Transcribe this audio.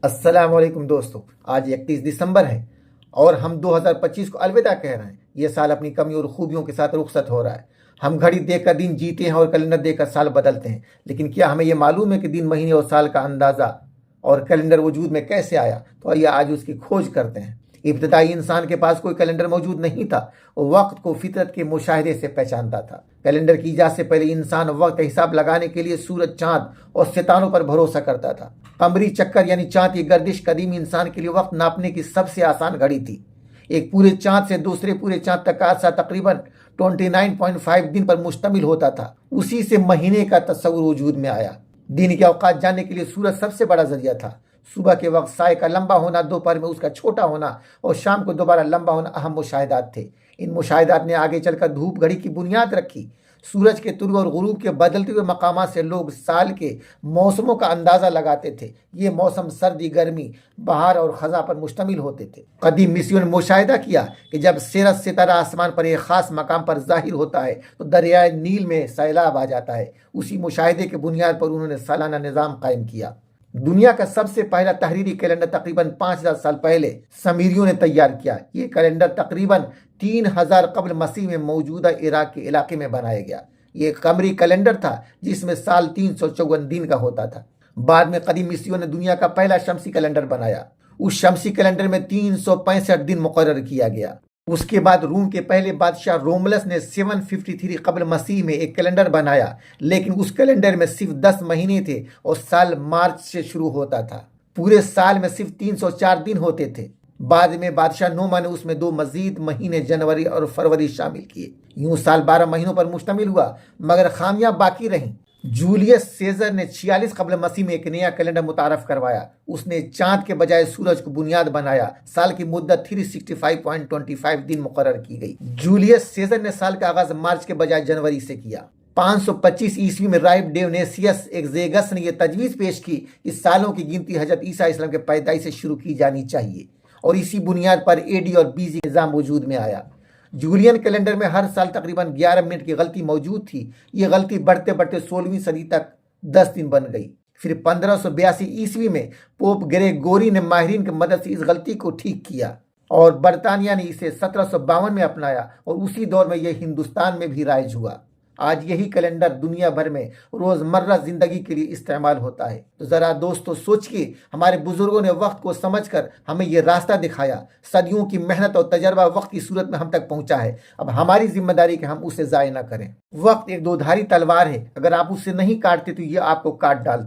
السلام علیکم دوستو، آج 31 دسمبر ہے اور ہم 2025 کو الوداع کہہ رہے ہیں۔ یہ سال اپنی کمیوں اور خوبیوں کے ساتھ رخصت ہو رہا ہے۔ ہم گھڑی دیکھ کر دن جیتے ہیں اور کیلنڈر دیکھ کر سال بدلتے ہیں، لیکن کیا ہمیں یہ معلوم ہے کہ دن، مہینے اور سال کا اندازہ اور کیلنڈر وجود میں کیسے آیا؟ تو آئیے آج اس کی کھوج کرتے ہیں۔ ابتدائی انسان کے پاس کوئی کیلنڈر موجود نہیں تھا، وہ وقت کو فطرت کے مشاہدے سے پہچانتا تھا۔ کیلنڈر کی ایجاد سے پہلے انسان وقت کا حساب لگانے کے لیے سورج، چاند اور ستاروں پر بھروسہ کرتا تھا۔ قمری چکر یعنی چاند کی گردش قدیم انسان کے لیے وقت ناپنے کی سب سے آسان گھڑی تھی۔ ایک پورے چاند سے دوسرے پورے چاند تک کا عرصہ تقریباً 29.5 دن پر مشتمل ہوتا تھا۔ اسی سے مہینے کا تصور وجود میں آیا۔ دن کے اوقات جاننے کے لیے سورج سب سے بڑا ذریعہ تھا۔ صبح کے وقت سائے کا لمبا ہونا، دوپہر میں اس کا چھوٹا ہونا اور شام کو دوبارہ لمبا ہونا اہم مشاہدات تھے۔ ان مشاہدات نے آگے چل کر دھوپ گھڑی کی بنیاد رکھی۔ سورج کے طلوع اور غروب کے بدلتے ہوئے مقامات سے لوگ سال کے موسموں کا اندازہ لگاتے تھے۔ یہ موسم سردی، گرمی، بہار اور خزاں پر مشتمل ہوتے تھے۔ قدیم مصریوں نے مشاہدہ کیا کہ جب سیرس ستارہ آسمان پر ایک خاص مقام پر ظاہر ہوتا ہے تو دریائے نیل میں سیلاب آ جاتا ہے۔ اسی مشاہدے کی بنیاد پر انہوں نے سالانہ نظام قائم کیا۔ دنیا کا سب سے پہلا تحریری کیلنڈر تقریباً 5000 سال پہلے سمیریوں نے تیار کیا۔ یہ کیلنڈر تقریباً 3000 قبل مسیح میں موجودہ عراق کے علاقے میں بنایا گیا۔ یہ قمری کیلنڈر تھا جس میں سال 354 دن کا ہوتا تھا۔ بعد میں قدیم مصریوں نے دنیا کا پہلا شمسی کیلنڈر بنایا۔ اس شمسی کیلنڈر میں 365 دن مقرر کیا گیا۔ اس کے بعد روم کے پہلے بادشاہ روملس نے 753 قبل مسیح میں ایک کیلنڈر بنایا، لیکن اس کیلنڈر میں صرف 10 مہینے تھے اور سال مارچ سے شروع ہوتا تھا۔ پورے سال میں صرف 304 دن ہوتے تھے۔ بعد میں بادشاہ نوما نے اس میں 2 مزید مہینے جنوری اور فروری شامل کیے۔ یوں سال 12 مہینوں پر مشتمل ہوا، مگر خامیاں باقی رہیں۔ جولیس سیزر نے 46 قبل مسیح میں ایک نیا کیلنڈر متعارف کروایا۔ اس نے چاند کے بجائے سورج کو بنیاد بنایا۔ سال کی مدت 365.25 دن مقرر کی گئی۔ جولیس سیزر نے سال کا آغاز مارچ کے بجائے جنوری سے کیا۔ 525 عیسوی میں رائب ڈیونیسیس ایگزیگس نے یہ تجویز پیش کی کہ سالوں کی گنتی حضرت عیسیٰ علیہ السلام کے پیدائش سے شروع کی جانی چاہیے، اور اسی بنیاد پر AD اور BC نظام وجود میں آیا۔ جولین کیلنڈر میں ہر سال تقریباً 11 منٹ کی غلطی موجود تھی۔ یہ غلطی بڑھتے بڑھتے 16ویں صدی تک 10 دن بن گئی۔ پھر 1582 عیسوی میں پوپ گریگوری نے ماہرین کی مدد سے اس غلطی کو ٹھیک کیا، اور برطانیہ نے اسے 1752 میں اپنایا، اور اسی دور میں یہ ہندوستان میں بھی رائج ہوا۔ آج یہی کیلنڈر دنیا بھر میں روزمرہ زندگی کے لیے استعمال ہوتا ہے۔ تو ذرا دوستو سوچئے، ہمارے بزرگوں نے وقت کو سمجھ کر ہمیں یہ راستہ دکھایا۔ صدیوں کی محنت اور تجربہ وقت کی صورت میں ہم تک پہنچا ہے۔ اب ہماری ذمہ داری کہ ہم اسے ضائع نہ کریں۔ وقت ایک دودھاری تلوار ہے، اگر آپ اسے نہیں کاٹتے تو یہ آپ کو کاٹ ڈالتا ہے۔